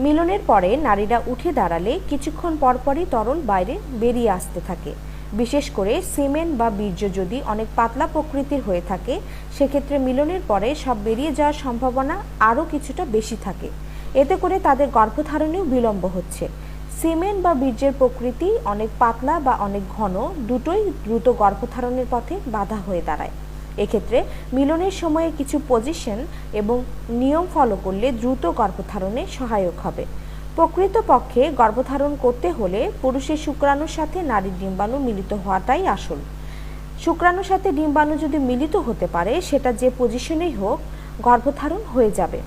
মিলনের পরে নারীরা উঠে দাঁড়ালে কিছুক্ষণ পরপরই তরল বাইরে বেরিয়ে আসতে থাকে। বিশেষ করে সিমেন বা বীর্য যদি অনেক পাতলা প্রকৃতির হয়ে থাকে, সেক্ষেত্রে মিলনের পরে সব বেরিয়ে যাওয়ার সম্ভাবনা আরও কিছুটা বেশি থাকে। এতে করে তাদের গর্ভধারণেও বিলম্ব হচ্ছে। সিমেন বা বীর্যের প্রকৃতি অনেক পাতলা বা অনেক ঘন, দুটোই দ্রুত গর্ভধারণের পথে বাধা হয়ে দাঁড়ায়। এক্ষেত্রে মিলনের সময়ে কিছু পজিশন এবং নিয়ম ফলো করলে দ্রুত গর্ভধারণে সহায়ক হবে। প্রকৃতপক্ষে গর্ভধারণ করতে হলে পুরুষের শুক্রাণুর সাথে নারীর ডিম্বাণু মিলিত হওয়াটাই আসল। শুক্রাণুর সাথে ডিম্বাণু যদি মিলিত হতে পারে, সেটা যে পজিশনেই হোক গর্ভধারণ হয়ে যাবে।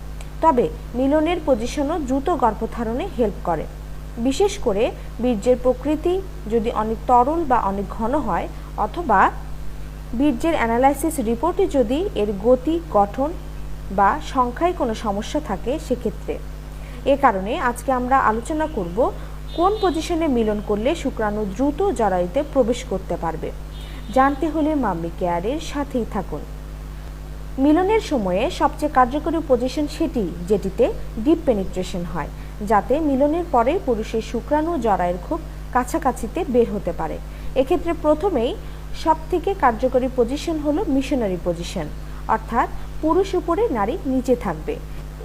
তবে মিলনের পজিশনও দ্রুত গর্ভধারণে হেল্প করে। বিশেষ করে বীর্যের প্রকৃতি যদি অনেক তরল বা অনেক ঘন হয়, অথবা বীর্যের অ্যানালাইসিস রিপোর্টে যদি এর গতি, গঠন বা সংখ্যায় কোনো সমস্যা থাকে সেক্ষেত্রে। এ কারণে আজকে আমরা আলোচনা করব কোন পজিশনে মিলন করলে শুক্রাণু দ্রুত জরায়ুতে প্রবেশ করতে পারবে। জানতে হলে মাম্মি কেয়ারের সাথেই থাকুন। মিলনের সময়ে সবচেয়ে কার্যকরী পজিশন সেটি যেটিতে ডিপ পেনিট্রেশন হয়, যাতে মিলনের পরে পুরুষের শুক্রাণু জরায়ুর খুব কাছাকাছিতে বের হতে পারে। এক্ষেত্রে প্রথমেই সবথেকে কার্যকরী পজিশন হলো মিশনারি পজিশন, অর্থাৎ পুরুষ উপরে নারী নিচে থাকবে।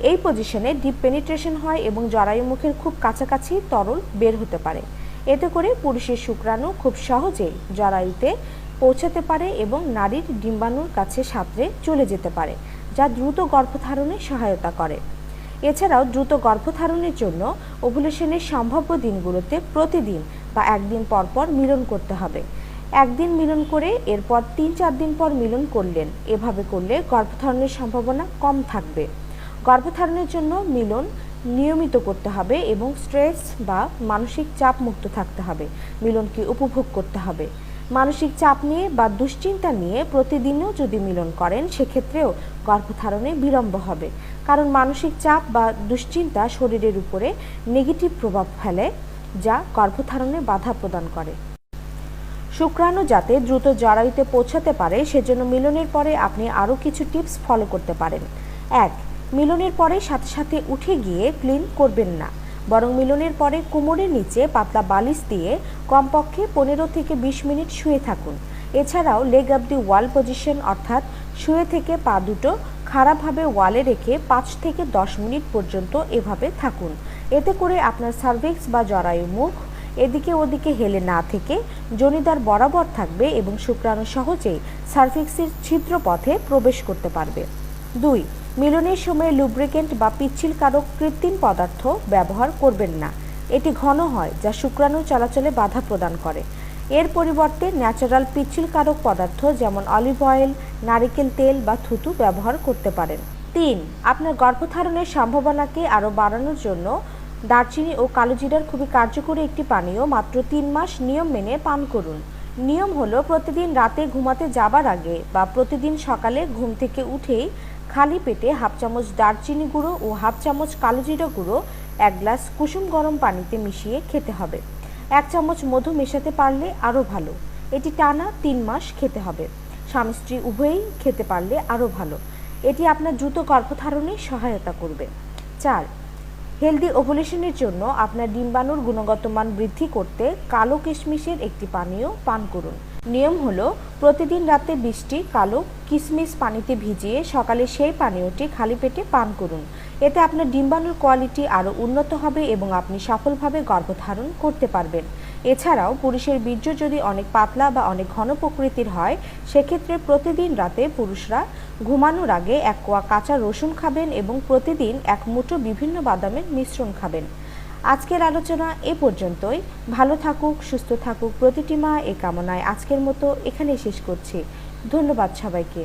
এই পজিশনে ডিপ পেনিট্রেশন হয় এবং জরায়ু মুখের খুব কাছাকাছি তরল বের হতে পারে। এতে করে পুরুষের শুক্রাণু খুব সহজেই জরায়ুতে পৌঁছাতে পারে এবং নারীর ডিম্বাণুর কাছে সাঁতরে চলে যেতে পারে, যা দ্রুত গর্ভধারণে সহায়তা করে। এছাড়াও দ্রুত গর্ভধারণের জন্য ওভুলেশনের সম্ভাব্য দিনগুলোতে প্রতিদিন বা একদিন পর পর মিলন করতে হবে। একদিন মিলন করে এরপর 3-4 দিন পর মিলন করলেন। এভাবে করলে গর্ভধারণের সম্ভাবনা কম থাকবে। গর্ভধারণের জন্য মিলন নিয়মিত করতে হবে এবং স্ট্রেস বা মানসিক চাপ মুক্ত থাকতে হবে। মিলনকে উপভোগ করতে হবে। মানসিক চাপ নিয়ে বা দুশ্চিন্তা নিয়ে প্রতিদিনও যদি মিলন করেন, সেক্ষেত্রেও গর্ভধারণে বিলম্ব হবে, কারণ মানসিক চাপ বা দুশ্চিন্তা শরীরের উপরে নেগেটিভ প্রভাব ফেলে, যা গর্ভধারণে বাধা প্রদান করে। শুক্রাণু যাতে দ্রুত জরায়ুতে পৌঁছাতে পারে, সেজন্য মিলনের পরে আপনি আরও কিছু টিপস ফলো করতে পারেন। 1. মিলনের পরে সাথে সাথে উঠে গিয়ে ক্লিন করবেন না, বরং মিলনের পরে কোমরের নিচে পাতলা বালিশ দিয়ে কমপক্ষে 15 থেকে 20 মিনিট শুয়ে থাকুন। এছাড়াও লেগ আপ দি ওয়াল পজিশন, অর্থাৎ শুয়ে থেকে পা দুটো খাড়াভাবে ওয়ালে রেখে 5 থেকে 10 মিনিট পর্যন্ত এভাবে থাকুন। এতে করে আপনার সার্ভিক্স বা জরায়ু মুখ এদিকে ওদিকে হেলে না থেকে যোনিদ্বার বরাবর থাকবে এবং শুক্রাণু সহজেই সার্ভিক্সের ছিদ্র পথে প্রবেশ করতে পারবে। 2. মিলনের সময় লুব্রিকেন্ট বা পিচ্ছিলকারক কৃত্রিম পদার্থ ব্যবহার করবেন না। এটি ঘন হয়, যা শুক্রাণু চলাচলে বাধা প্রদান করে। এর পরিবর্তে ন্যাচারাল পিচ্ছিলকারক পদার্থ যেমন অলিভ অয়েল, নারিকেল তেল বা থুতু ব্যবহার করতে পারেন। 3. আপনার গর্ভধারণের সম্ভাবনাকে আরও বাড়ানোর জন্য দারচিনি ও কালোজিরার খুবই কার্যকরী একটি পানীয় মাত্র 3 মাস নিয়ম মেনে পান করুন। নিয়ম হলো প্রতিদিন রাতে ঘুমাতে যাবার আগে বা প্রতিদিন সকালে ঘুম থেকে উঠেই খালি পেটে হাফ চামচ দারচিনি গুঁড়ো ও হাফ চামচ কালোজিরা গুঁড়ো 1 গ্লাস কুসুম গরম পানিতে মিশিয়ে খেতে হবে। 1 চামচ মধু মেশাতে পারলে আরও ভালো। এটি টানা 3 মাস খেতে হবে। স্বামী স্ত্রী উভয়েই খেতে পারলে আরও ভালো। এটি আপনার দ্রুত গর্ভধারণে সহায়তা করবে। 4. হেলদি ওভুলেশনের জন্য আপনার ডিম্বাণুর গুণগত মান বৃদ্ধি করতে কালো কিশমিশের একটি পানীয় পান করুন। নিয়ম হলো প্রতিদিন রাতে 20টি কালো কিশমিশ পানিতে ভিজিয়ে সকালে সেই পানীয়টি খালি পেটে পান করুন। এতে আপনার ডিম্বাণুর কোয়ালিটি আরও উন্নত হবে এবং আপনি সফলভাবে গর্ভধারণ করতে পারবেন। এছাড়াও পুরুষের বীর্য যদি অনেক পাতলা বা অনেক ঘন প্রকৃতির হয়, সেক্ষেত্রে প্রতিদিন রাতে পুরুষরা ঘুমানোর আগে 1 কোয়া কাঁচা রসুন খাবেন এবং প্রতিদিন 1 মুঠো বিভিন্ন বাদামের মিশ্রণ খাবেন। আজকের আলোচনা এ পর্যন্তই। ভালো থাকুক, সুস্থ থাকুক প্রতিটি মা, এ কামনায় আজকের মতো এখানেই শেষ করছি। ধন্যবাদ সবাইকে।